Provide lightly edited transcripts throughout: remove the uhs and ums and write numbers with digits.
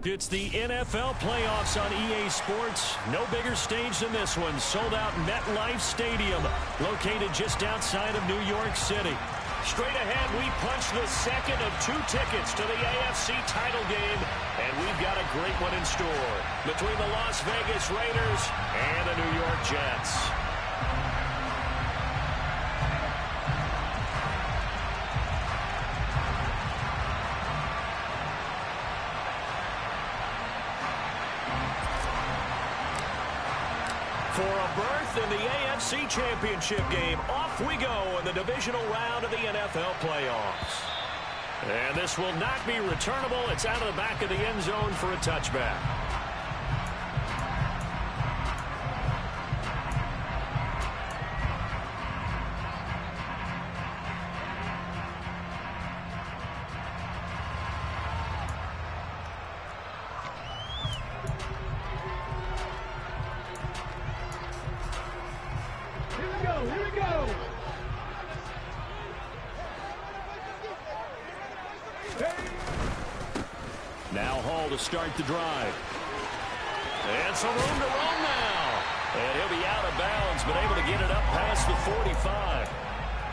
It's the NFL playoffs on EA Sports. No bigger stage than this one. Sold out MetLife Stadium, located just outside of New York City. Straight ahead, we punch the second of 2 tickets to the AFC title game, and we've got a great one in store between the Las Vegas Raiders and the New York Jets. For a berth in the AFC Championship game, off we go in the divisional round of the NFL playoffs. And this will not be returnable. It's out of the back of the end zone for a touchback. Now Hall to start the drive. And some room to run now. And he'll be out of bounds, but able to get it up past the 45.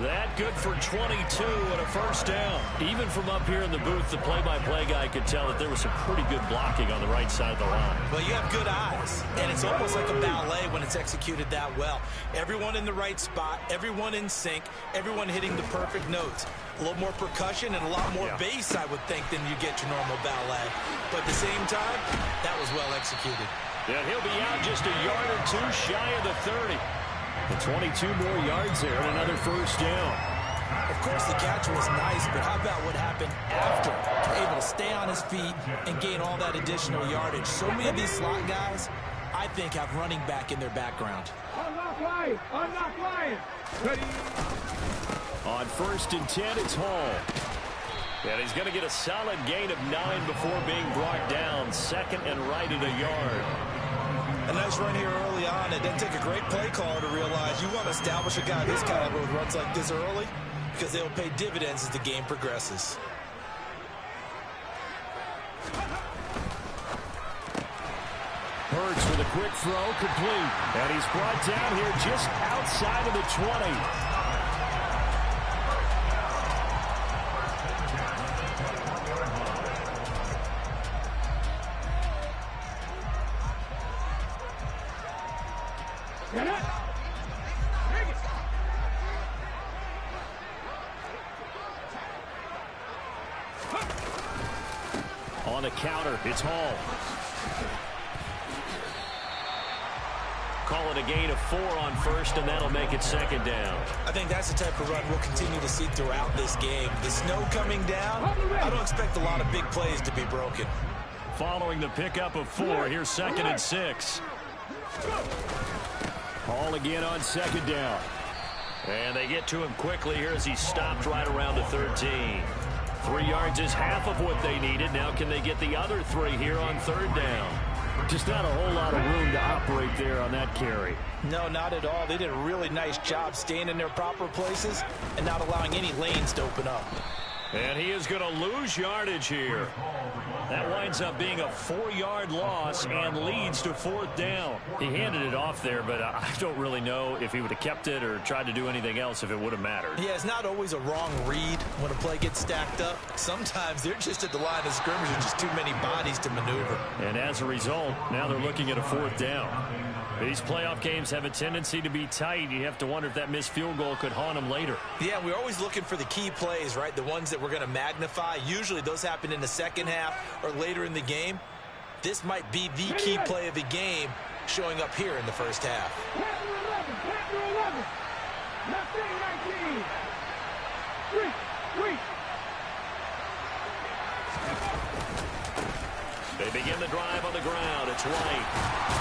That good for 22 and a first down. Even from up here in the booth, the play-by-play guy could tell that there was some pretty good blocking on the right side of the line. Well, you have good eyes, and it's almost like a ballet when it's executed that well. Everyone in the right spot, everyone in sync, everyone hitting the perfect notes. A little more percussion and a lot more bass, I would think, than you get your normal ballet. But at the same time, that was well executed. Yeah, he'll be out just a yard or two shy of the 30. And 22 more yards there and another first down. Of course, the catch was nice, but how about what happened after? Able to stay on his feet and gain all that additional yardage. So many of these slot guys, I think, have running back in their background. Unlock line! Unlock line! Ready? On 1st and 10, it's Hall. And he's going to get a solid gain of 9 before being brought down. 2nd and right at a yard. A nice run here early on. It doesn't take a great play caller to realize you want to establish a guy this caliber with runs like this early because they'll pay dividends as the game progresses. Hurts with a quick throw, complete. And he's brought down here just outside of the 20. On the counter, it's Hall. Call it a gain of 4 on 1st, and that'll make it 2nd down. I think that's the type of run we'll continue to see throughout this game. The snow coming down, I don't expect a lot of big plays to be broken. Following the pickup of 4, here's 2nd and 6. Hall again on 2nd down. And they get to him quickly here as he stopped right around the 13. 3 yards is half of what they needed. Now can they get the other 3 here on 3rd down? Just not a whole lot of room to operate there on that carry. No, not at all. They did a really nice job staying in their proper places and not allowing any lanes to open up. And he is going to lose yardage here. That winds up being a 4-yard loss and leads to 4th down. He handed it off there, but I don't really know if he would have kept it or tried to do anything else if it would have mattered. Yeah, it's not always a wrong read when a play gets stacked up. Sometimes they're just at the line of scrimmage and just too many bodies to maneuver. And as a result, now they're looking at a 4th down. These playoff games have a tendency to be tight. You have to wonder if that missed field goal could haunt them later. Yeah, we're always looking for the key plays, right? The ones that we're going to magnify. Usually those happen in the second half or later in the game. This might be the key play of the game showing up here in the first half. They begin the drive on the ground. It's White.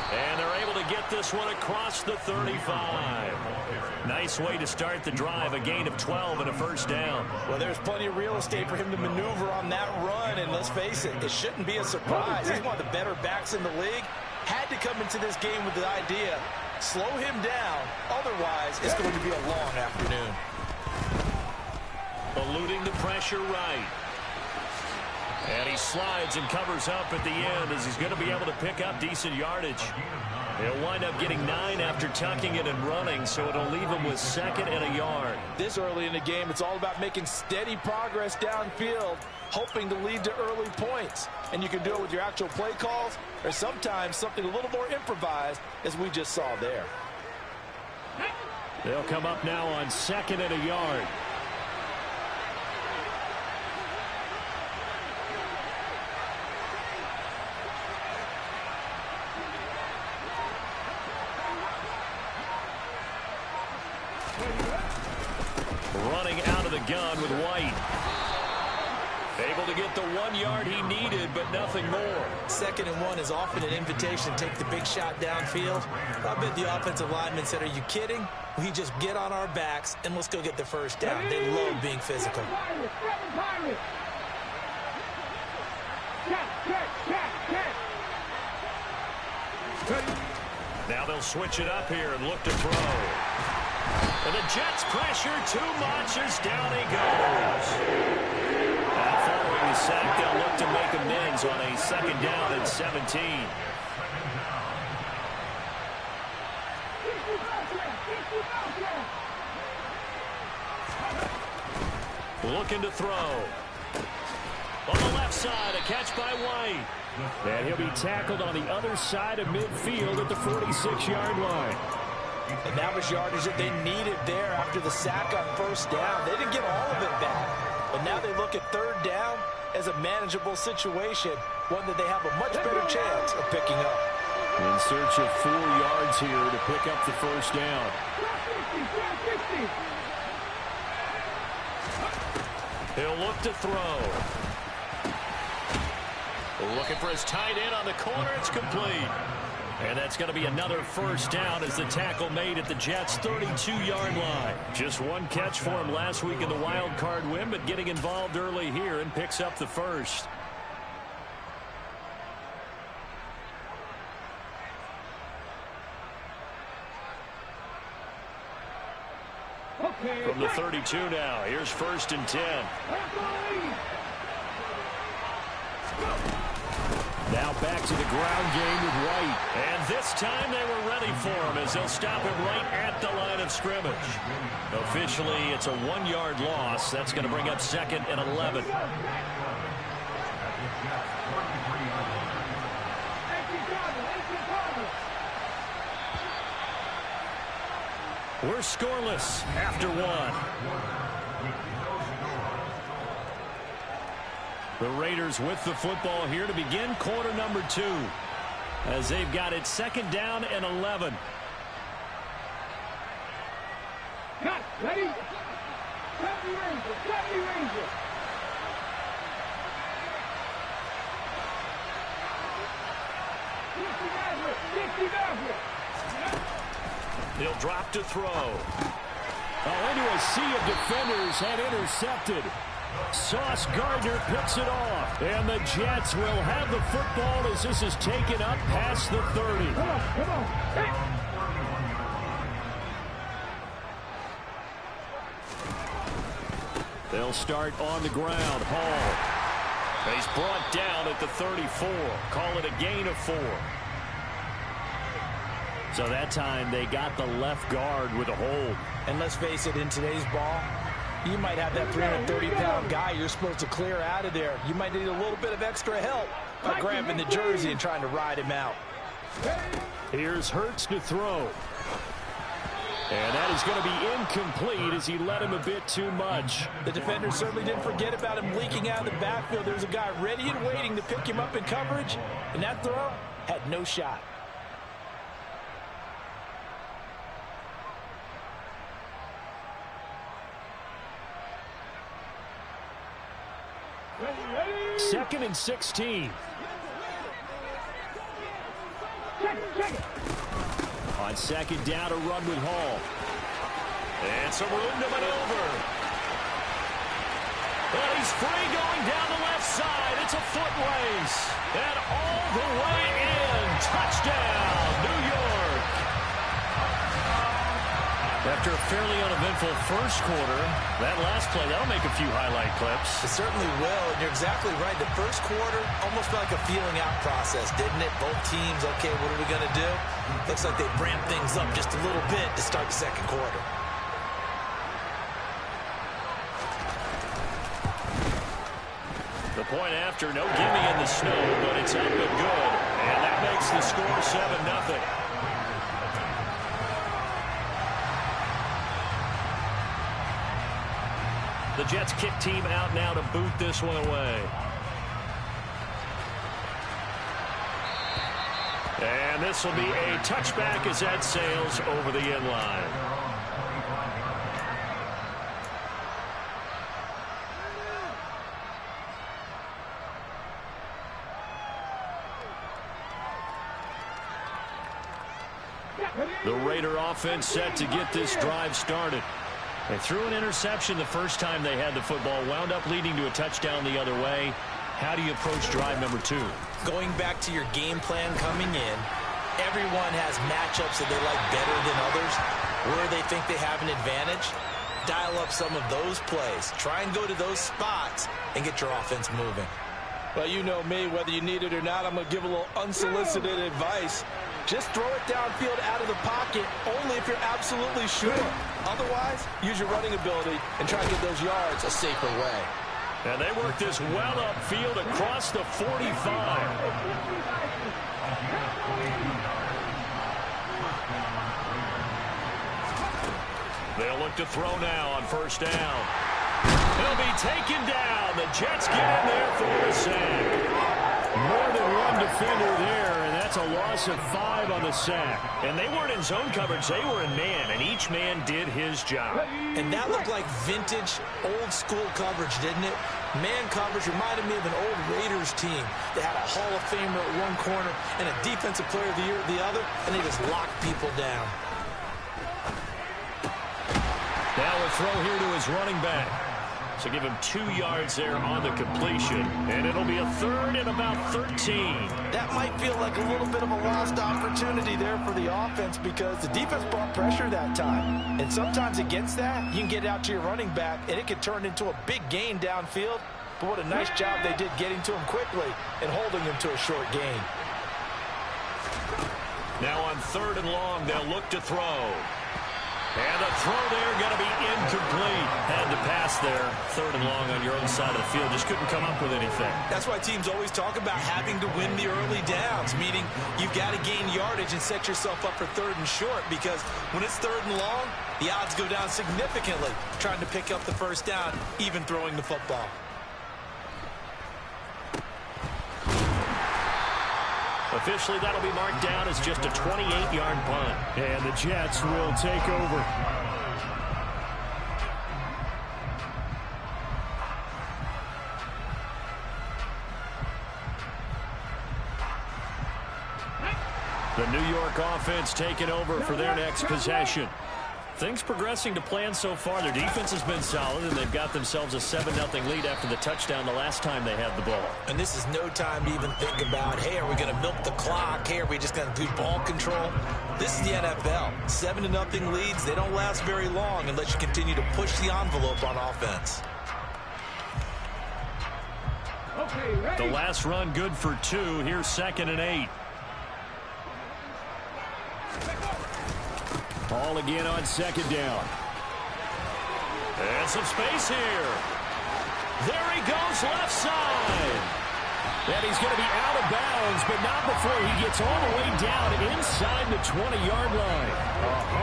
And they're able to get this one across the 35. Nice way to start the drive, a gain of 12 and a first down. Well, there's plenty of real estate for him to maneuver on that run, and let's face it, it shouldn't be a surprise. He's one of the better backs in the league. Had to come into this game with the idea, slow him down, otherwise it's going to be a long afternoon. Eluding the pressure right. And he slides and covers up at the end as he's going to be able to pick up decent yardage. He'll wind up getting 9 after tucking it and running, so it'll leave him with 2nd and a yard. This early in the game, it's all about making steady progress downfield, hoping to lead to early points. And you can do it with your actual play calls or sometimes something a little more improvised, as we just saw there. They'll come up now on 2nd and a yard. Running out of the gun with White. Able to get the 1 yard he needed, but nothing more. 2nd and 1 is often an invitation to take the big shot downfield. I bet the offensive lineman said, "Are you kidding? We just get on our backs and let's go get the first down." They love being physical. Now they'll switch it up here and look to throw. And the Jets pressure too much as down he goes. Following the sack, they'll look to make amends on a 2nd down and 17. Looking to throw. On the left side, a catch by White. And he'll be tackled on the other side of midfield at the 46-yard line. And that was yardage that they needed there after the sack on 1st down. They didn't get all of it back. But now they look at 3rd down as a manageable situation, one that they have a much better chance of picking up. In search of 4 yards here to pick up the 1st down. He'll look to throw. Looking for his tight end on the corner. It's complete. And that's going to be another 1st down as the tackle made at the Jets' 32-yard line. Just 1 catch for him last week in the wild card win, but getting involved early here and picks up the 1st. From the 32 now, here's 1st and 10. Now back to the ground game with White. And this time they were ready for him as they'll stop him right at the line of scrimmage. Officially, it's a 1-yard loss. That's going to bring up 2nd and 11. We're scoreless after 1. The Raiders with the football here to begin quarter number 2. As they've got it 2nd down and 11. Cut, ready? 70 Rangers, 70 Rangers. He'll drop to throw. Oh, into a sea of defenders and intercepted. Sauce Gardner picks it off. And the Jets will have the football as this is taken up past the 30. Come on, come on. Hey. They'll start on the ground. Hall. He's brought down at the 34. Call it a gain of 4. So that time they got the left guard with a hold. And let's face it, in today's ball, you might have that 330-pound guy you're supposed to clear out of there. You might need a little bit of extra help by grabbing the jersey and trying to ride him out. Here's Hurts to throw. And that is going to be incomplete as he led him a bit too much. The defender certainly didn't forget about him leaking out of the backfield. There's a guy ready and waiting to pick him up in coverage, and that throw had no shot. Second and 16. On 2nd down, a run with Hall. And some room to maneuver. And he's free going down the left side. It's a foot race. And all the way in. Touchdown, New York. After a fairly uneventful first quarter, that last play, that'll make a few highlight clips. It certainly will, and you're exactly right. The first quarter almost felt like a feeling out process, didn't it? Both teams, okay, what are we going to do? Looks like they ramped things up just a little bit to start the second quarter. The point after, no gimme in the snow, but it's up and good. And that makes the score 7-0. The Jets kick team out now to boot this one away. And this will be a touchback as that sails over the end line. The Raider offense set to get this drive started. They threw an interception the first time they had the football, wound up leading to a touchdown the other way. How do you approach drive number 2? Going back to your game plan coming in, everyone has matchups that they like better than others. Where they think they have an advantage, dial up some of those plays. Try and go to those spots and get your offense moving. Well, you know me, whether you need it or not, I'm going to give a little unsolicited advice. Just throw it downfield out of the pocket, only if you're absolutely sure. Otherwise, use your running ability and try to get those yards a safer way. And they work this well upfield across the 45. They'll look to throw now on first down. He'll be taken down. The Jets get in there for a sack. More than one defender there, and that's a loss of 5 on the sack. And they weren't in zone coverage. They were in man, and each man did his job. And that looked like vintage, old-school coverage, didn't it? Man coverage reminded me of an old Raiders team. They had a Hall of Famer at one corner and a Defensive Player of the Year at the other, and they just locked people down. Now a throw here to his running back. So give him 2 yards there on the completion. And it'll be a third and about 13. That might feel like a little bit of a lost opportunity there for the offense because the defense brought pressure that time. And sometimes against that, you can get out to your running back, and it can turn into a big gain downfield. But what a nice job they did getting to him quickly and holding him to a short gain. Now on 3rd and long, they'll look to throw. And the throw there going to be incomplete. Had to pass there. 3rd and long on your own side of the field. Just couldn't come up with anything. That's why teams always talk about having to win the early downs, meaning you've got to gain yardage and set yourself up for 3rd and short, because when it's 3rd and long, the odds go down significantly trying to pick up the first down, even throwing the football. Officially, that'll be marked down as just a 28-yard punt. And the Jets will take over. The New York offense taking over for their next possession. Things progressing to plan so far. Their defense has been solid, and they've got themselves a 7-0 lead after the touchdown the last time they had the ball. And this is no time to even think about, hey, are we going to milk the clock? Hey, are we just going to do ball control? This is the NFL. 7-0 leads, they don't last very long unless you continue to push the envelope on offense. The last run good for 2. Here's 2nd and 8. Ball again on 2nd down. And some space here. There he goes left side. And he's going to be out of bounds, but not before he gets all the way down inside the 20-yard line.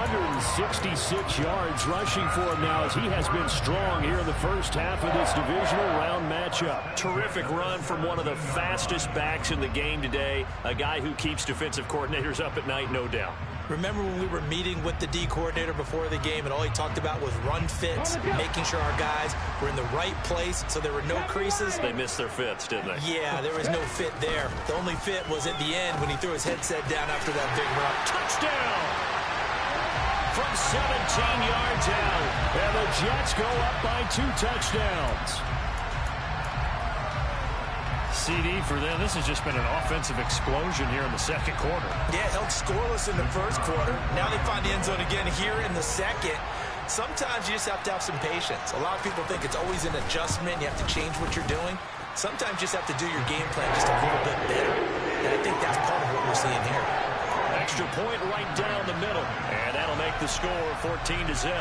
166 yards rushing for him now as he has been strong here in the first half of this divisional round matchup. Terrific run from one of the fastest backs in the game today, a guy who keeps defensive coordinators up at night, no doubt. Remember when we were meeting with the D coordinator before the game and all he talked about was run fits, making sure our guys were in the right place so there were no creases? They missed their fits, didn't they? Yeah, there was no fit there. The only fit was at the end when he threw his headset down after that big run. Touchdown! From 17 yards out. And the Jets go up by 2 touchdowns. CD for them. This has just been an offensive explosion here in the second quarter. Yeah, held scoreless in the first quarter. Now they find the end zone again here in the second. Sometimes you just have to have some patience. A lot of people think it's always an adjustment. You have to change what you're doing. Sometimes you just have to do your game plan just a little bit better. And I think that's part of what we're seeing here. Extra point right down the middle. And that'll make the score 14-0.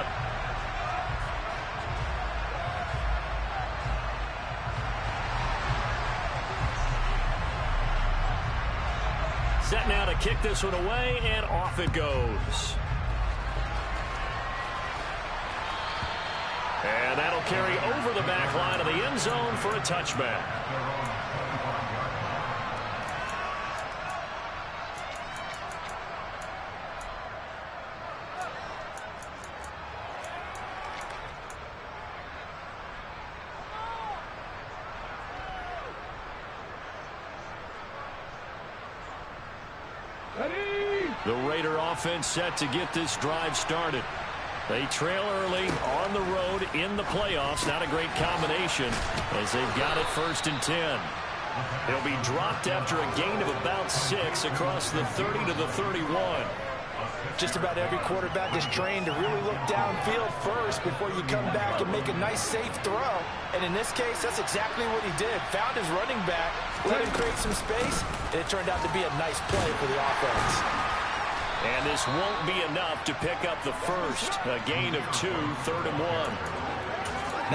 Set now to kick this one away, and off it goes. And that'll carry over the back line of the end zone for a touchback. The Raider offense set to get this drive started. They trail early on the road in the playoffs. Not a great combination as they've got it 1st and 10. They'll be dropped after a gain of about 6 across the 30 to the 31. Just about every quarterback is trained to really look downfield first before you come back and make a nice, safe throw. And in this case, that's exactly what he did. Found his running back, let him create some space, and it turned out to be a nice play for the offense. And this won't be enough to pick up the first. A gain of 2, 3rd and 1.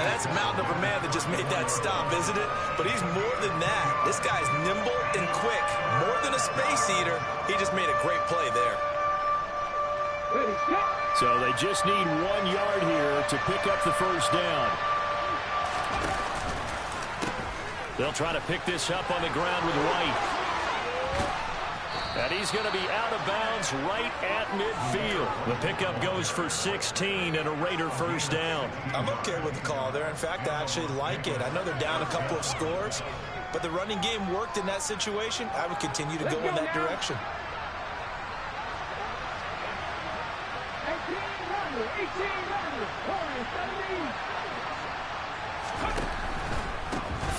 Now that's a mountain of a man that just made that stop, isn't it? But he's more than that. This guy's nimble and quick. More than a space eater. He just made a great play there. So they just need 1 yard here to pick up the first down. They'll try to pick this up on the ground with White. And he's going to be out of bounds right at midfield. The pickup goes for 16 and a Raider first down. I'm okay with the call there. In fact, I actually like it. I know they're down a couple of scores, but the running game worked in that situation. I would continue to go in that direction.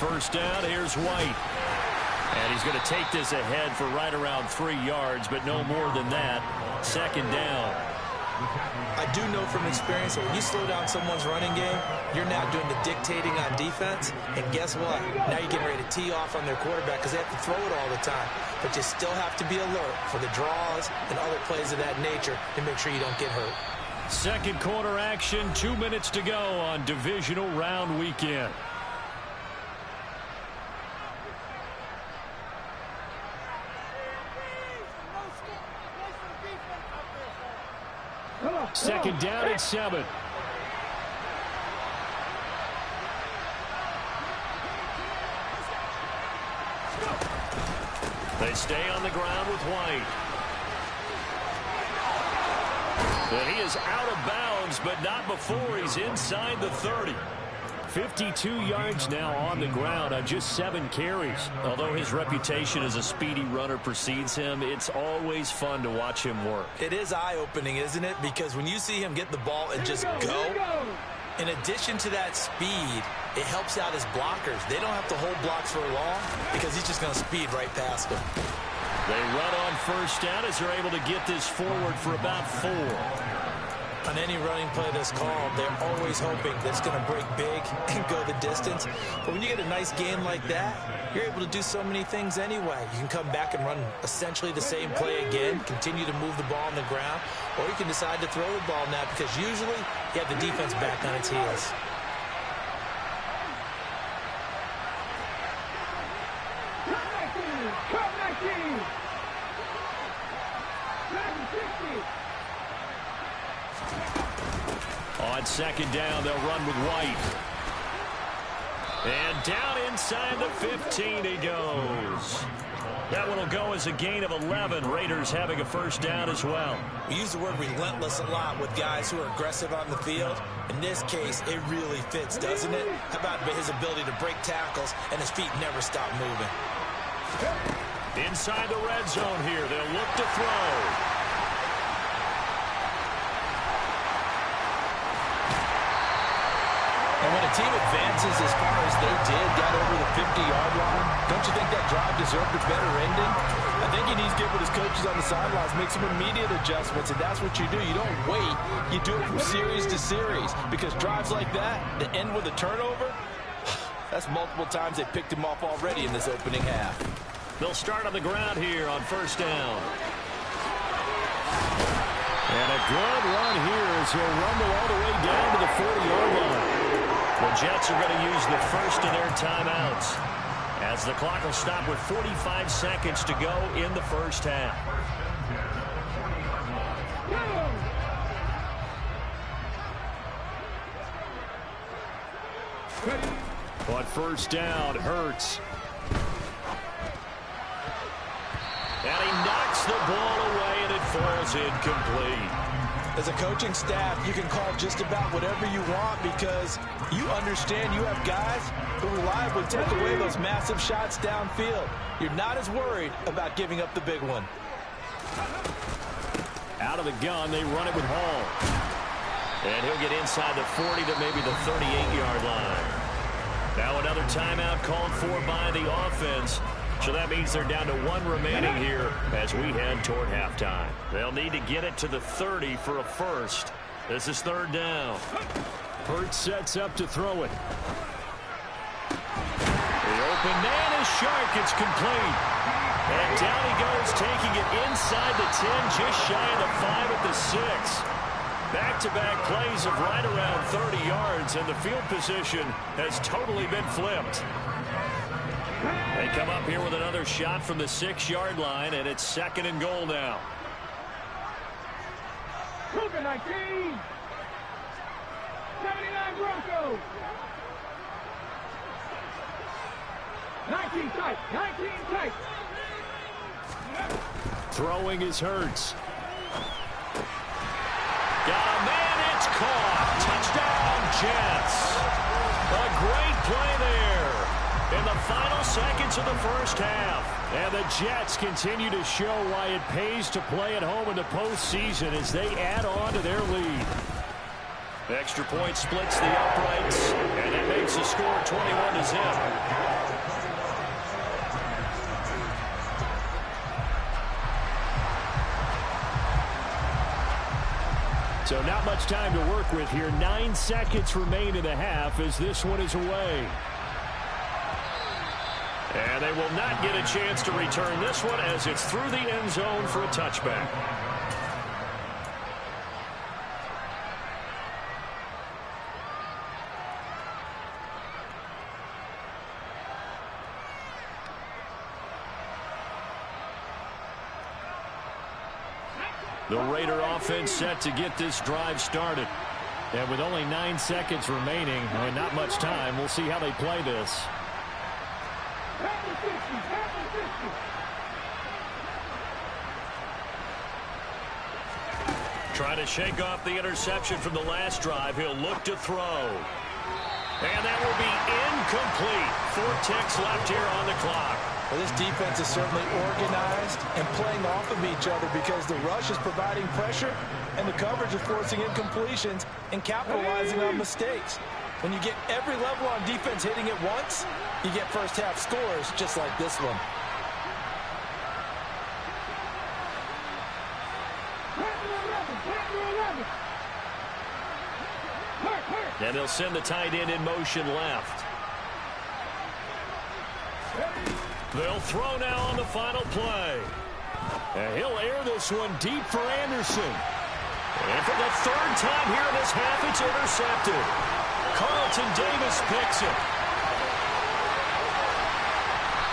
1st down, here's White. And he's going to take this ahead for right around 3 yards, but no more than that. 2nd down. I do know from experience that when you slow down someone's running game, you're now doing the dictating on defense. And guess what? Now you're getting ready to tee off on their quarterback because they have to throw it all the time. But you still have to be alert for the draws and other plays of that nature to make sure you don't get hurt. Second quarter action, 2 minutes to go on Divisional Round Weekend. Second down at 7. They stay on the ground with White. But he is out of bounds, but not before he's inside the 30. 52 yards now on the ground on just 7 carries. Although his reputation as a speedy runner precedes him, it's always fun to watch him work. It is eye-opening, isn't it? Because when you see him get the ball and just go, in addition to that speed, it helps out his blockers. They don't have to hold blocks for long because he's just going to speed right past them. They run on 1st down as they're able to get this forward for about 4. On any running play that's called, they're always hoping that it's going to break big and go the distance. But when you get a nice game like that, you're able to do so many things anyway. You can come back and run essentially the same play again, continue to move the ball on the ground, or you can decide to throw the ball now because usually you have the defense back on its heels. On 2nd down, they'll run with White. And down inside the 15 he goes. That one will go as a gain of 11. Raiders having a 1st down as well. We use the word relentless a lot with guys who are aggressive on the field. In this case, it really fits, doesn't it? How about his ability to break tackles and his feet never stop moving? Inside the red zone here, they'll look to throw. And when a a team advances as far as they did, got over the 50-yard line, don't you think that drive deserved a better ending? I think he needs to get with his coaches on the sidelines, make some immediate adjustments, and that's what you do. You don't wait. You do it from series to series, because drives like that end with a turnover, that's multiple times they picked him off already in this opening half. They'll start on the ground here on first down. And a good run here as he'll rumble all the way down to the 40-yard line. The Jets are going to use the first of their timeouts, as the clock will stop with 45 seconds to go in the first half. On first down, Hurts. And he knocks the ball away, and it falls incomplete. As a coaching staff, you can call just about whatever you want, because you understand you have guys who reliably take away those massive shots downfield. You're not as worried about giving up the big one. Out of the gun, they run it with Hall. And he'll get inside the 40 to maybe the 38-yard line. Now another timeout called for by the offense. So that means they're down to one remaining here as we head toward halftime. They'll need to get it to the 30 for a first. This is third down. Hurts sets up to throw it. The open man is sharp. It's complete. And down he goes, taking it inside the 10, just shy of the 5 at the 6. Back-to-back plays of right around 30 yards, and the field position has totally been flipped. They come up here with another shot from the 6-yard line, and it's second and goal now. Cougar 19. 79 Broncos. 19 tight. 19 tight. Throwing is Hurts. Got a man, it's caught. Touchdown, Jets. A great play there in the final seconds of the first half. And the Jets continue to show why it pays to play at home in the postseason as they add on to their lead. The extra point splits the uprights, and it makes the score 21-0. So not much time to work with here. 9 seconds remain in the half as this one is away. And they will not get a chance to return this one as it's through the end zone for a touchback. The Raider offense set to get this drive started. And with only 9 seconds remaining, and not much time, we'll see how they play this. Trying to shake off the interception from the last drive. He'll look to throw. And that will be incomplete. 4 ticks left here on the clock. Well, this defense is certainly organized and playing off of each other because the rush is providing pressure and the coverage is forcing incompletions and capitalizing on mistakes. When you get every level on defense hitting it once, you get first half scores just like this one. And they'll send the tight end in motion left. They'll throw now on the final play. And he'll air this one deep for Anderson. And for the third time here in this half, it's intercepted. Carlton Davis picks it.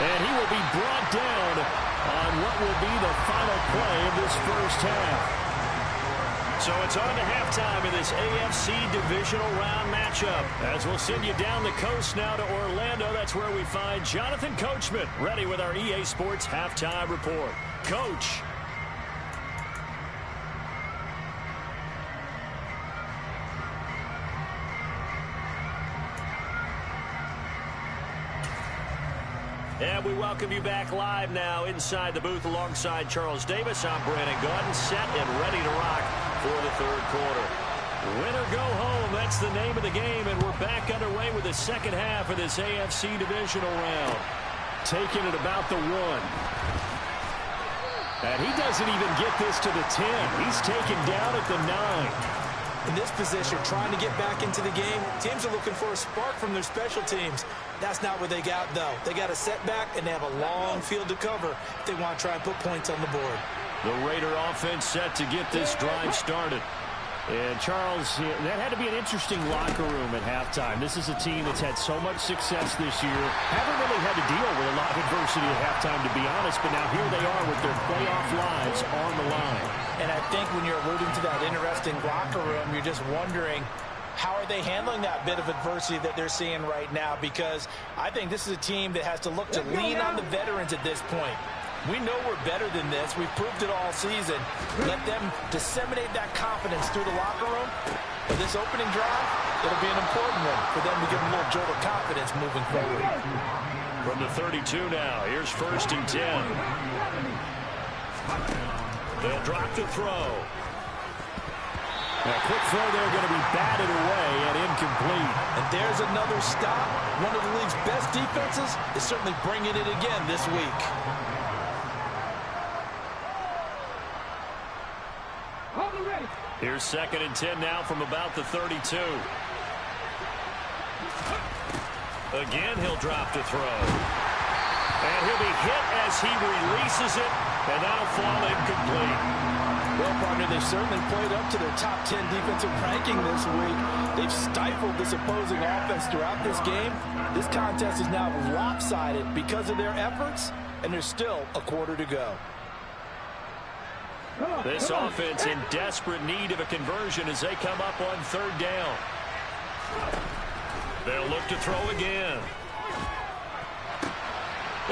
And he will be brought down on what will be the final play of this first half. So it's on to halftime in this AFC Divisional Round matchup. As we'll send you down the coast now to Orlando. That's where we find Jonathan Coachman ready with our EA Sports Halftime Report. Coach. And we welcome you back live now inside the booth alongside Charles Davis. I'm Brandon Gaudin, set and ready to rock for the third quarter. Win or go home, that's the name of the game, and we're back underway with the second half of this AFC Divisional round. Taking it about the 1. And he doesn't even get this to the 10. He's taken down at the 9. In this position, trying to get back into the game, teams are looking for a spark from their special teams. That's not what they got, though. They got a setback, and they have a long field to cover if they want to try and put points on the board. The Raider offense set to get this drive started. And, Charles, that had to be an interesting locker room at halftime. This is a team that's had so much success this year. Haven't really had to deal with a lot of adversity at halftime, to be honest. But now here they are with their playoff lives on the line. And I think when you're alluding to that interesting locker room, you're just wondering, how are they handling that bit of adversity that they're seeing right now? Because I think this is a team that has to look to lean on the veterans at this point. We know we're better than this. We've proved it all season. Let them disseminate that confidence through the locker room. For this opening drive, it'll be an important one for them to give them a little jolt of confidence moving forward. From the 32 now, here's 1st and 10. They'll drop to throw. A quick throw there, going to be batted away and incomplete. And there's another stop. One of the league's best defenses is certainly bringing it again this week. Here's 2nd and 10 now from about the 32. Again, he'll drop to throw. And he'll be hit as he releases it, and that'll fall incomplete. Well, partner, they've certainly played up to their top 10 defensive ranking this week. They've stifled this opposing offense throughout this game. This contest is now lopsided because of their efforts, and there's still a quarter to go. This offense in desperate need of a conversion as they come up on 3rd down. They'll look to throw again.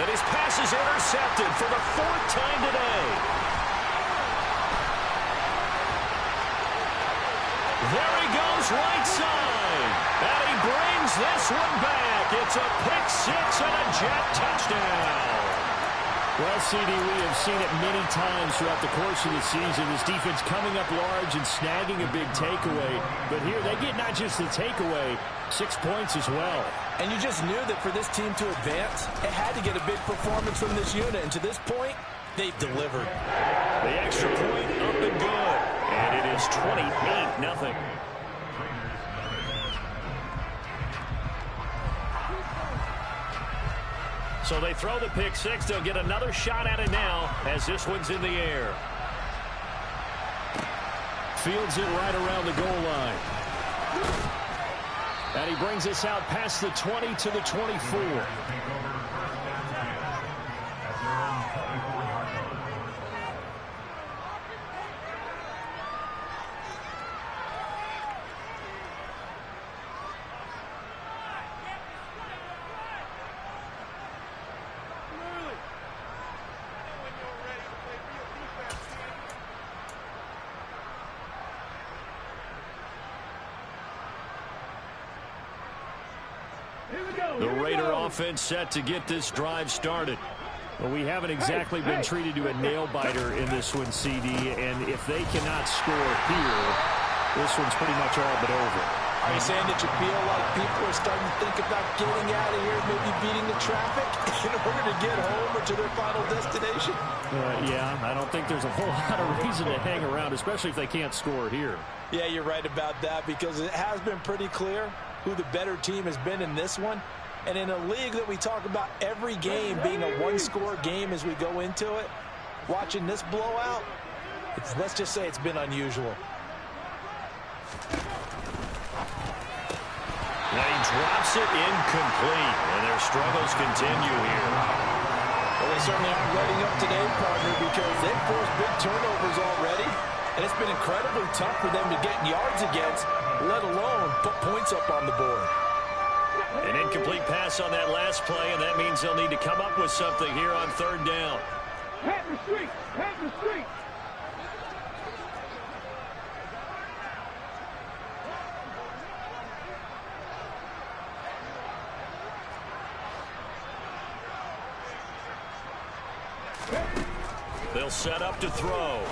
And his pass is intercepted for the 4th time today. There he goes, right side. And he brings this one back. It's a pick 6 and a jet touchdown. Well, CD, we have seen it many times throughout the course of the season. This defense coming up large and snagging a big takeaway. But here they get not just the takeaway, 6 points as well. And you just knew that for this team to advance, it had to get a big performance from this unit. And to this point, they've delivered. The extra point up and good. And it is 28-0. So they throw the pick 6. They'll get another shot at it now as this one's in the air. Fields it right around the goal line. And he brings us out past the 20 to the 24. The Raider offense set to get this drive started. Well, we haven't exactly been treated to a nail-biter in this one, CD, and if they cannot score here, this one's pretty much all but over. Are you saying that you feel like people are starting to think about getting out of here, maybe beating the traffic in order to get home or to their final destination? Yeah, I don't think there's a whole lot of reason to hang around, especially if they can't score here. Yeah, you're right about that, because it has been pretty clear who the better team has been in this one. And in a league that we talk about every game being a one-score game as we go into it, watching this blowout, let's just say it's been unusual. Now he drops it incomplete, and their struggles continue here. Well, they certainly aren't letting up today, partner, because they've forced big turnovers already, and it's been incredibly tough for them to get yards against, let alone put points up on the board. An incomplete pass on that last play, and that means they'll need to come up with something here on 3rd down. Pat the street! Pat the street! They'll set up to throw.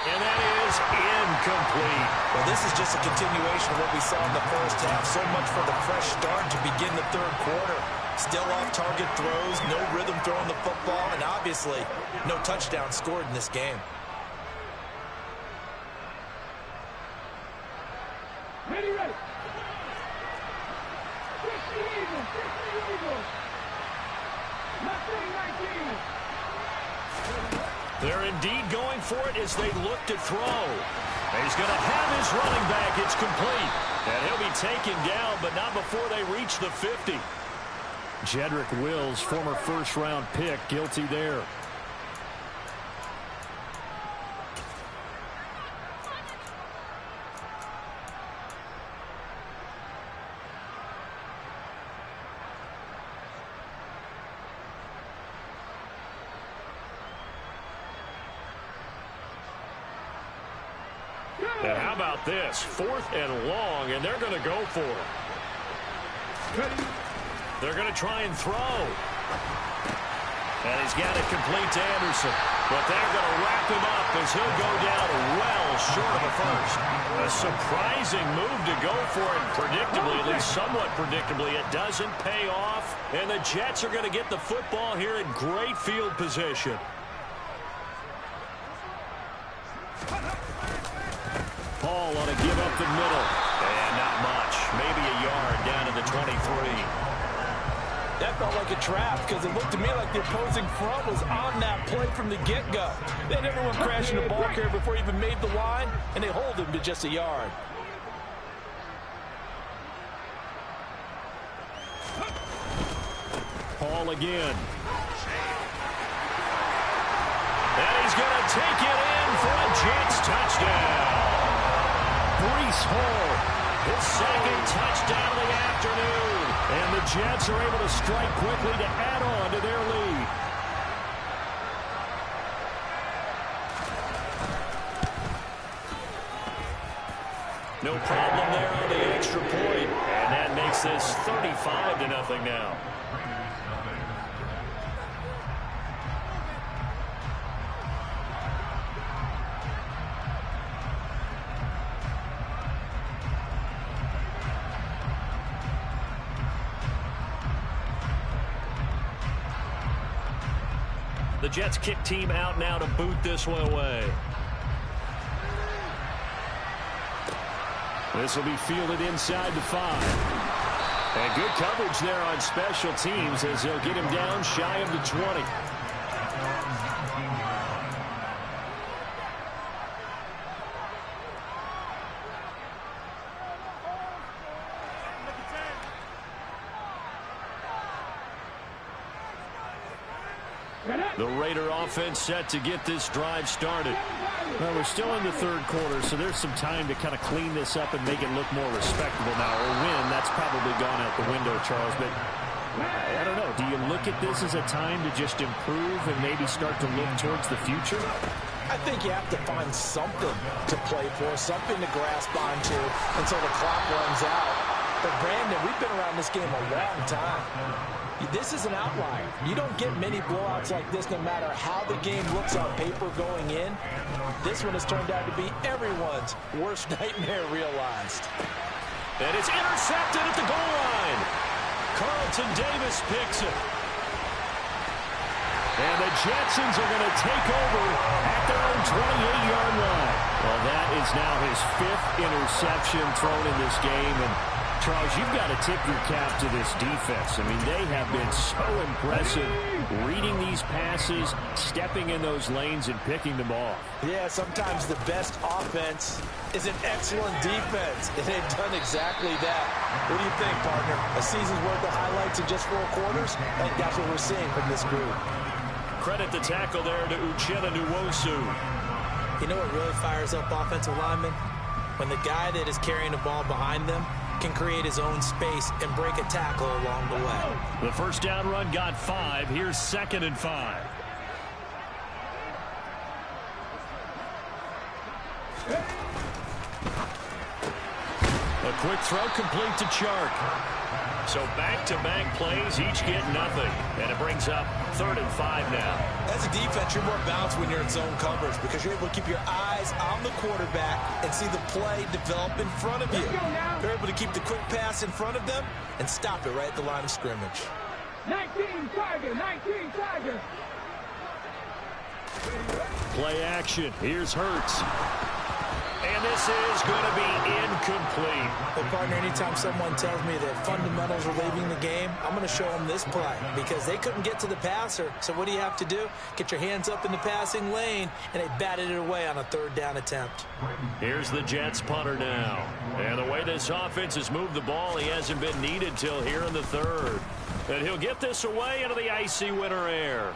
And that is incomplete. Well, this is just a continuation of what we saw in the first half. So much for the fresh start to begin the third quarter. Still off-target throws, no rhythm throwing the football, and obviously no touchdown scored in this game. Ready, ready. 50 Eagles, 50 Eagles. Nothing 19. They're indeed going for it as they look to throw. And he's going to have his running back. It's complete. And he'll be taken down, but not before they reach the 50. Jedrick Wills, former first-round pick, guilty there. And how about this? 4th and long, and they're going to go for it. They're going to try and throw. And he's got it complete to Anderson. But they're going to wrap him up as he'll go down well short of the first. A surprising move to go for it. Predictably, at least somewhat predictably, it doesn't pay off. And the Jets are going to get the football here in great field position. Paul on a give up the middle. And not much. Maybe a yard down to the 23. That felt like a trap because it looked to me like the opposing front was on that play from the get-go. They had everyone crashing the ball carrier before he even made the line, and they hold him to just a yard. Paul again. And he's going to take it in for a Jets touchdown. Breece Hall, his second touchdown of the afternoon. And the Jets are able to strike quickly to add on to their lead. No problem there on the extra point. And that makes this 35-0 now. The Jets kick team out now to boot this one away. This will be fielded inside the 5. And good coverage there on special teams as they'll get him down shy of the 20. The Raider offense set to get this drive started. Well, we're still in the third quarter, so there's some time to kind of clean this up and make it look more respectable now. Or win, that's probably gone out the window, Charles. But I don't know. Do you look at this as a time to just improve and maybe start to look towards the future? I think you have to find something to play for, something to grasp onto until the clock runs out. But, Brandon, we've been around this game a long time. This is an outlier. You don't get many blowouts like this no matter how the game looks on paper going in. This one has turned out to be everyone's worst nightmare realized. And it's intercepted at the goal line. Carlton Davis picks it. And the Jetsons are going to take over at their own 28-yard line. Well, that is now his 5th interception thrown in this game. And Charles, you've got to tip your cap to this defense. I mean, they have been so impressive reading these passes, stepping in those lanes, and picking them off. Yeah, sometimes the best offense is an excellent defense, and they've done exactly that. What do you think, partner? A season's worth of highlights in just 4 quarters? I think that's what we're seeing from this group. Credit the tackle there to Uchenna Nwosu. You know what really fires up offensive linemen? When the guy that is carrying the ball behind them can create his own space and break a tackle along the way. The first down run got 5. Here's 2nd and 5. A quick throw complete to Chark. So back-to-back plays, each get nothing. And it brings up 3rd and 5 now. As a defense, you're more balanced when you're in zone coverage because you're able to keep your eyes on the quarterback and see the play develop in front of you. You're able to keep the quick pass in front of them and stop it right at the line of scrimmage. 19 Tiger, 19 Tiger. Play action. Here's Hurts. And this is going to be incomplete. Well, partner, anytime someone tells me that fundamentals are leaving the game, I'm going to show them this play because they couldn't get to the passer. So what do you have to do? Get your hands up in the passing lane, and they batted it away on a 3rd down attempt. Here's the Jets punter now. And the way this offense has moved the ball, he hasn't been needed till here in the 3rd. And he'll get this away into the icy winter air.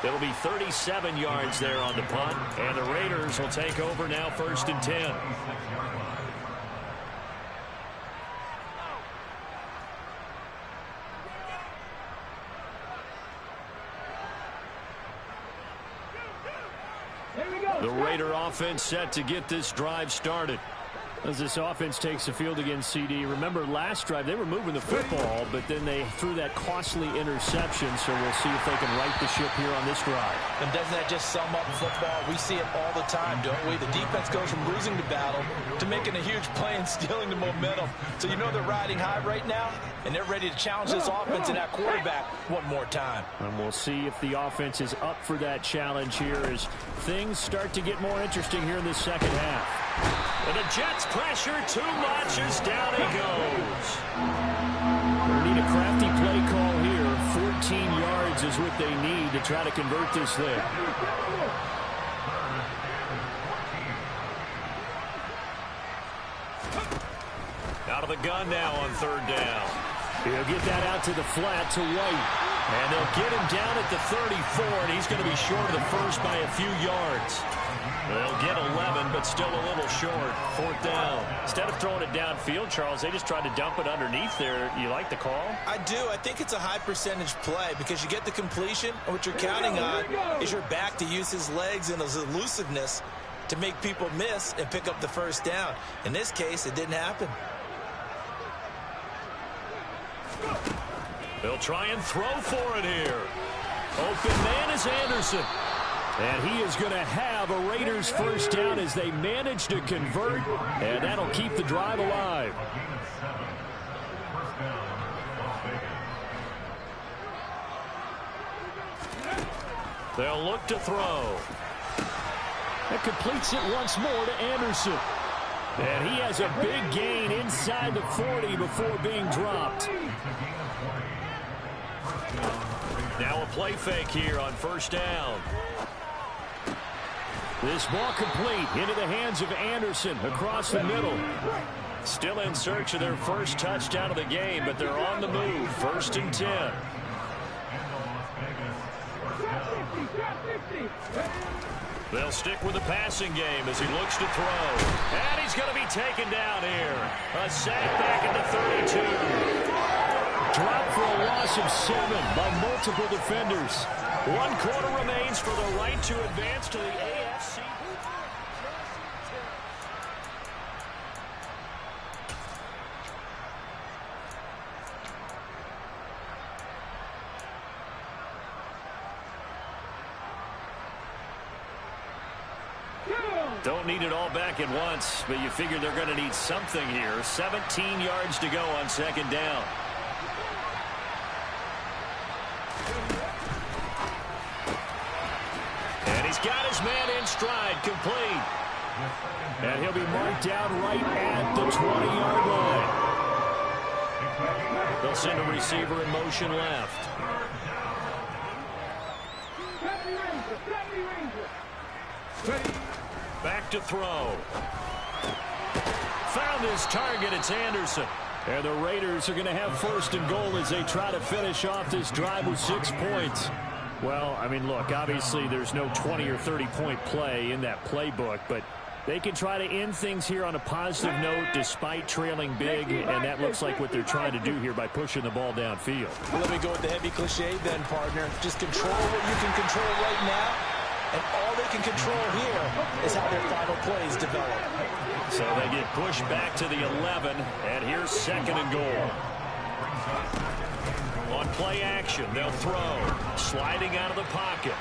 It'll be 37 yards there on the punt, and the Raiders will take over now 1st and 10. The Raider offense set to get this drive started. As this offense takes the field against CD, remember last drive they were moving the football, but then they threw that costly interception, so we'll see if they can right the ship here on this drive. And doesn't that just sum up football? We see it all the time, don't we? The defense goes from losing the battle to making a huge play and stealing the momentum. So you know they're riding high right now, and they're ready to challenge this offense and that quarterback one more time. And we'll see if the offense is up for that challenge here as things start to get more interesting here in the second half. And the Jets pressure too much as down he goes. They need a crafty play call here. 14 yards is what they need to try to convert this thing. Out of the gun now on 3rd down. He'll get that out to the flat to White. And they'll get him down at the 34, and he's going to be short of the first by a few yards. They'll get 11, but still a little short. 4th down. Instead of throwing it downfield, Charles, they just tried to dump it underneath there. You like the call? I do. I think it's a high percentage play because you get the completion, and what you're counting on is your back to use his legs and his elusiveness to make people miss and pick up the 1st down. In this case, it didn't happen. They'll try and throw for it here. Open man is Anderson. And he is going to have a Raiders 1st down as they manage to convert, and that'll keep the drive alive. They'll look to throw. That completes it once more to Anderson. And he has a big gain inside the 40 before being dropped. Now a play fake here on 1st down. This ball complete into the hands of Anderson across the middle. Still in search of their first touchdown of the game, but they're on the move. 1st and 10. They'll stick with the passing game as he looks to throw. And he's going to be taken down here. A sack back at the 32. Dropped for a loss of 7 by multiple defenders. 1 quarter remains for the right to advance to the AFC. Don't need it all back at once, but you figure they're going to need something here. 17 yards to go on 2nd down. And he's got his man in stride, complete. And he'll be marked down right at the 20-yard line. They'll send a receiver in motion left. Back to throw. Found his target. It's Anderson. And the Raiders are going to have 1st and goal as they try to finish off this drive with 6 points. Well, I mean, look, obviously there's no 20 or 30-point play in that playbook, but they can try to end things here on a positive note despite trailing big, and that looks like what they're trying to do here by pushing the ball downfield. Well, let me go with the heavy cliche then, partner. Just control what you can control right now And all they can control here is how their final plays develop. So they get pushed back to the 11, and here's 2nd and goal. On play action, they'll throw. Sliding out of the pocket.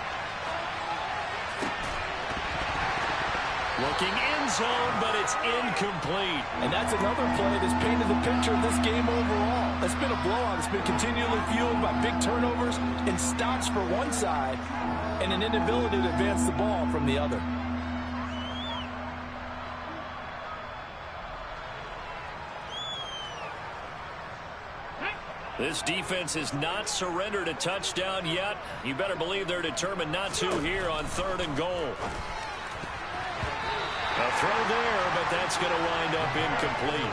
Looking end zone, but it's incomplete. And that's another play that's painted the picture of this game overall. It's been a blowout. It's been continually fueled by big turnovers and stops for one side and an inability to advance the ball from the other. This defense has not surrendered a touchdown yet. You better believe they're determined not to here on 3rd and goal. A throw there, but that's going to wind up incomplete.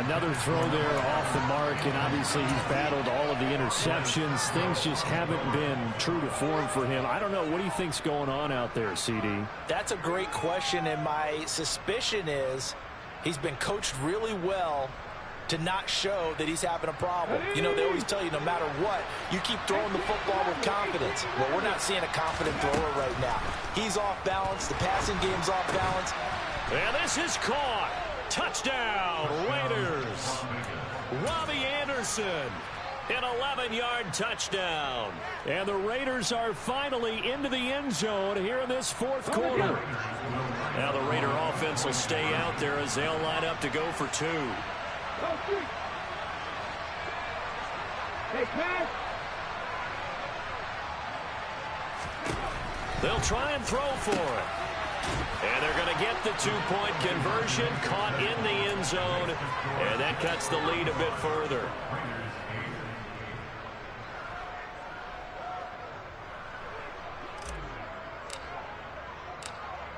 Another throw there off the mark, and obviously he's battled all of the interceptions. Things just haven't been true to form for him. I don't know. What do you think's going on out there, CD? That's a great question, and my suspicion is he's been coached really well to not show that he's having a problem. You know, they always tell you no matter what, you keep throwing the football with confidence. Well, we're not seeing a confident thrower right now. He's off balance. The passing game's off balance. And this is caught. Touchdown, Raiders. Robbie Anderson, an 11-yard touchdown. And the Raiders are finally into the end zone here in this 4th quarter. Now the Raider offense will stay out there as they'll line up to go for 2. They'll try and throw for it. And they're going to get the 2-point conversion, caught in the end zone, and that cuts the lead a bit further.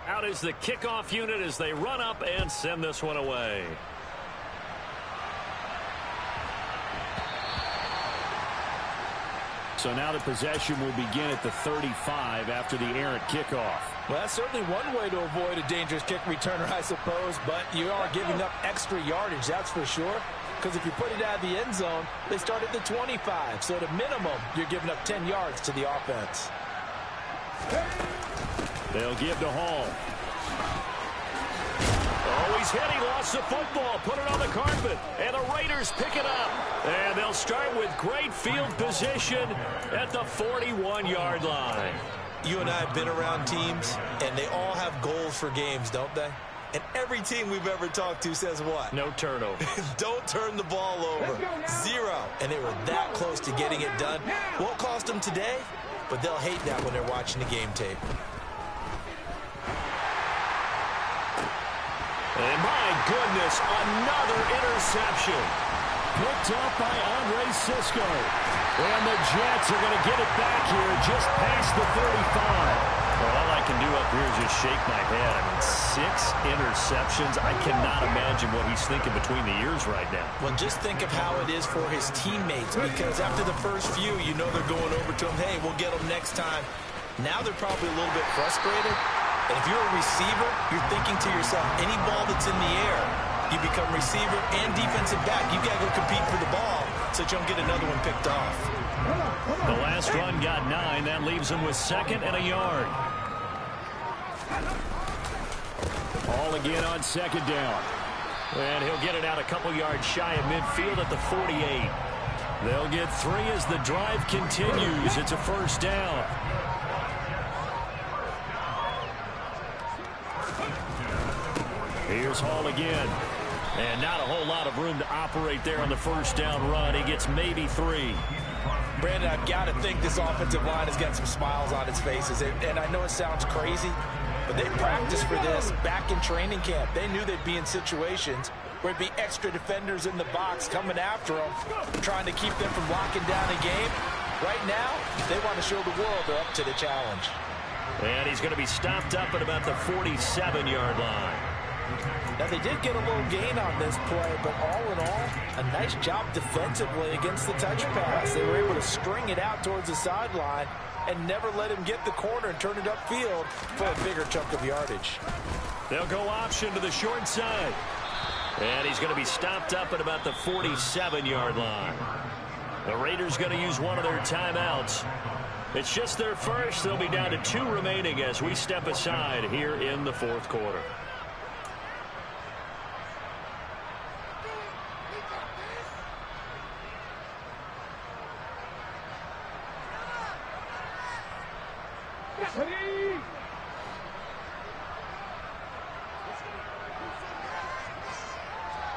Out is the kickoff unit as they run up and send this one away. So now the possession will begin at the 35 after the errant kickoff. Well, that's certainly one way to avoid a dangerous kick returner, I suppose, but you are giving up extra yardage, that's for sure. Because if you put it out of the end zone, they start at the 25. So at a minimum, you're giving up 10 yards to the offense. They'll give to Hall. Oh, he's hit. He lost the football. Put it on the carpet. And the Raiders pick it up. And they'll start with great field position at the 41-yard line. You and I have been around teams, and they all have goals for games, don't they? And every team we've ever talked to says what? No turnover. Don't turn the ball over. 0. And they were that close to getting it done. Won't cost them today, but they'll hate that when they're watching the game tape. And my goodness, another interception. Picked up by Andre Sisco. And the Jets are going to get it back here just past the 35. Well, all I can do up here is just shake my head. I mean, 6 interceptions. I cannot imagine what he's thinking between the ears right now. Well, just think of how it is for his teammates, because after the first few, you know they're going over to him, hey, we'll get them next time. Now they're probably a little bit frustrated. And if you're a receiver, you're thinking to yourself, any ball that's in the air, you become receiver and defensive back. You got to go compete for the ball so that you don't get another one picked off. The last run got 9. That leaves him with 2nd and a yard. All again on 2nd down. And he'll get it out a couple yards shy of midfield at the 48. They'll get 3 as the drive continues. It's a 1st down. Here's Hall again. And not a whole lot of room to operate there on the 1st down run. He gets maybe 3. Brandon, I've got to think this offensive line has got some smiles on its faces. And I know it sounds crazy, but they practiced for this back in training camp. They knew they'd be in situations where it'd be extra defenders in the box coming after them, trying to keep them from locking down a game. Right now, they want to show the world they're up to the challenge. And he's going to be stopped up at about the 47-yard line. Now, they did get a little gain on this play, but all in all, a nice job defensively against the touch pass. They were able to string it out towards the sideline and never let him get the corner and turn it upfield for a bigger chunk of yardage. They'll go option to the short side. And he's going to be stopped up at about the 47-yard line. The Raiders going to use one of their timeouts. It's just their first. They'll be down to 2 remaining as we step aside here in the fourth quarter.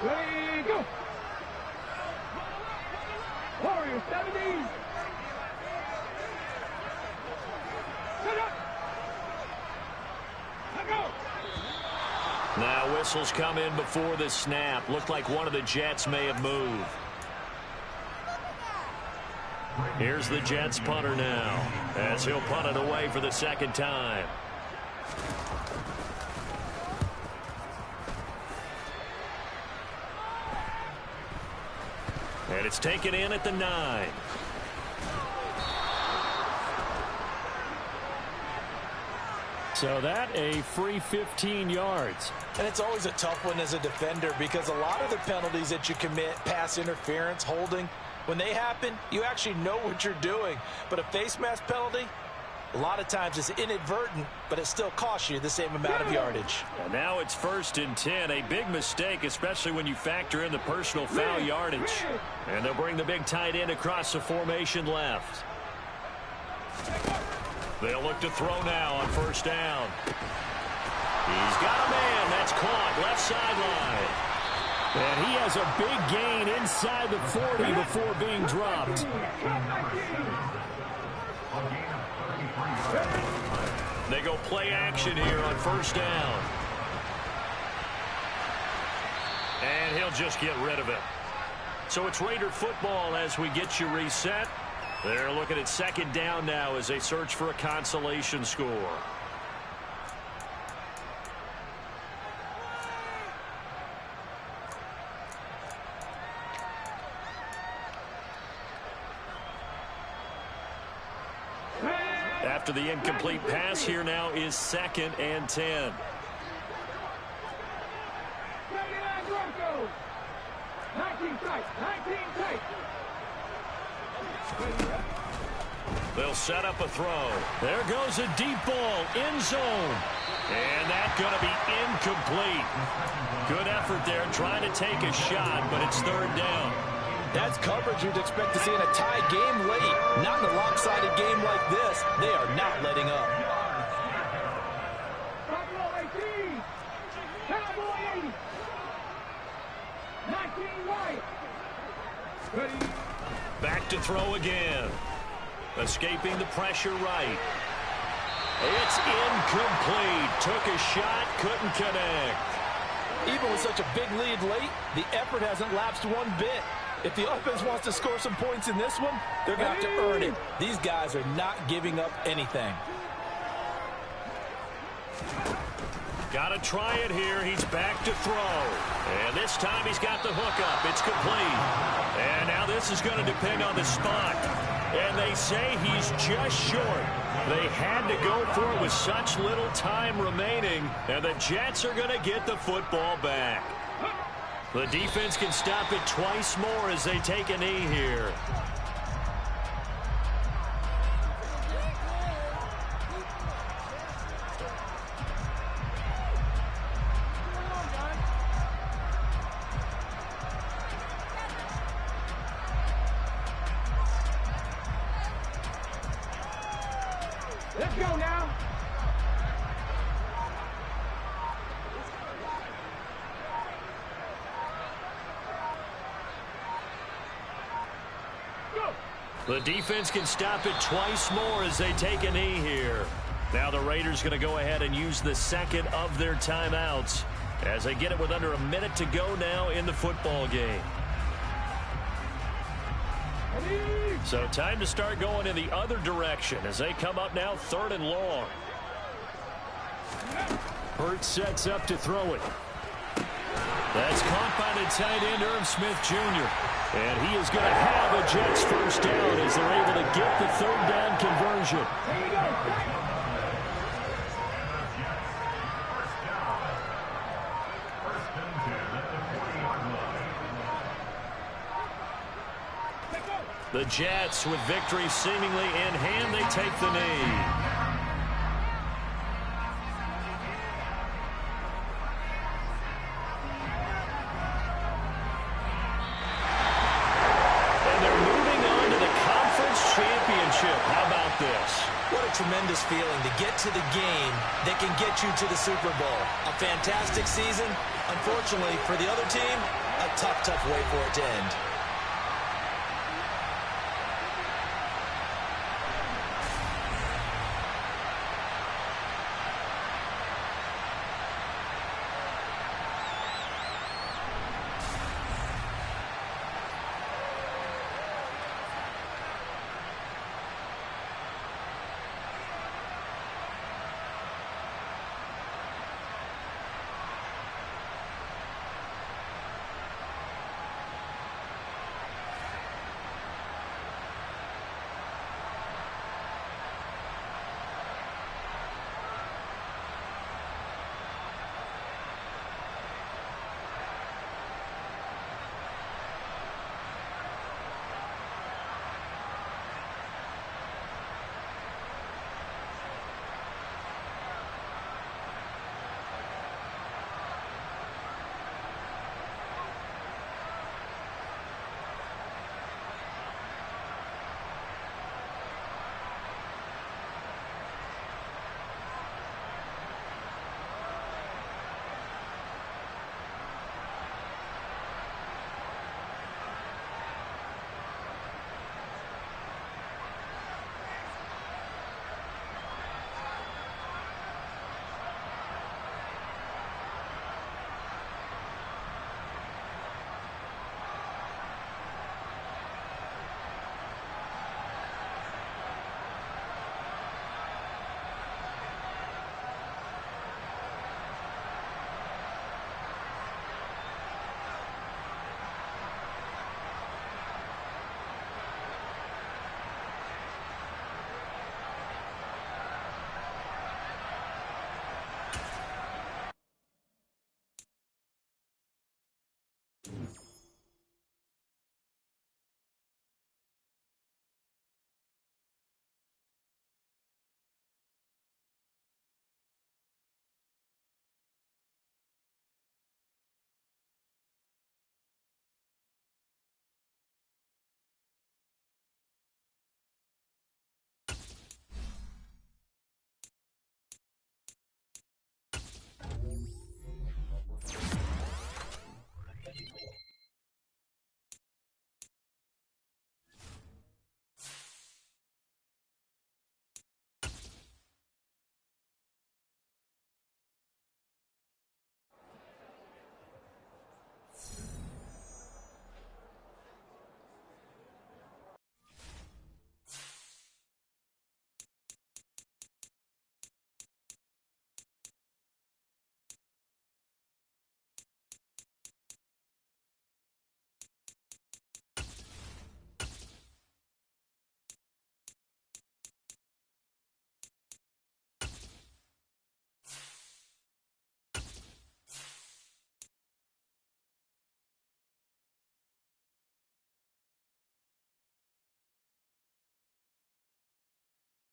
Ready, go! Warriors 70. Set up. Let go. Now whistles come in before the snap. Looked like one of the Jets may have moved. Here's the Jets punter now as he'll punt it away for the second time. And it's taken in at the 9. So that a free 15 yards. And it's always a tough one as a defender because a lot of the penalties that you commit, pass interference, holding, when they happen, you actually know what you're doing. But a face mask penalty, a lot of times it's inadvertent, but it still costs you the same amount of yardage. And now it's 1st and 10. A big mistake, especially when you factor in the personal foul yardage. And they'll bring the big tight end across the formation left. They'll look to throw now on 1st down. He's got a man. That's caught left sideline. And he has a big gain inside the 40 before being dropped. They go play action here on 1st down. And he'll just get rid of it. So it's Raider football as we get you reset. They're looking at 2nd down now as they search for a consolation score. After the incomplete pass, here now is 2nd and 10. They'll set up a throw. There goes a deep ball, end zone. And that's going to be incomplete. Good effort there trying to take a shot, but it's 3rd down. That's coverage you'd expect to see in a tie game late. Not in a lopsided game like this. They are not letting up. Back to throw again. Escaping the pressure right. It's incomplete. Took a shot, couldn't connect. Even with such a big lead late, the effort hasn't lapsed one bit. If the offense wants to score some points in this one, they're going to have to earn it. These guys are not giving up anything. Got to try it here. He's back to throw. And this time he's got the hook up. It's complete. And now this is going to depend on the spot. And they say he's just short. They had to go for it with such little time remaining. And the Jets are going to get the football back. The defense can stop it twice more as they take a knee here. Let's go now. The defense can stop it twice more as they take a knee here. Now the Raiders going to go ahead and use the 2nd of their timeouts as they get it with under a minute to go now in the football game. So time to start going in the other direction as they come up now 3rd and long. Hurts sets up to throw it. That's caught by the tight end, Irv Smith Jr. And he is going to have a Jets 1st down as they're able to get the 3rd down conversion. The Jets, with victory seemingly in hand, they take the knee. How about this? What a tremendous feeling to get to the game that can get you to the Super Bowl. A fantastic season. Unfortunately, for the other team, a tough way for it to end.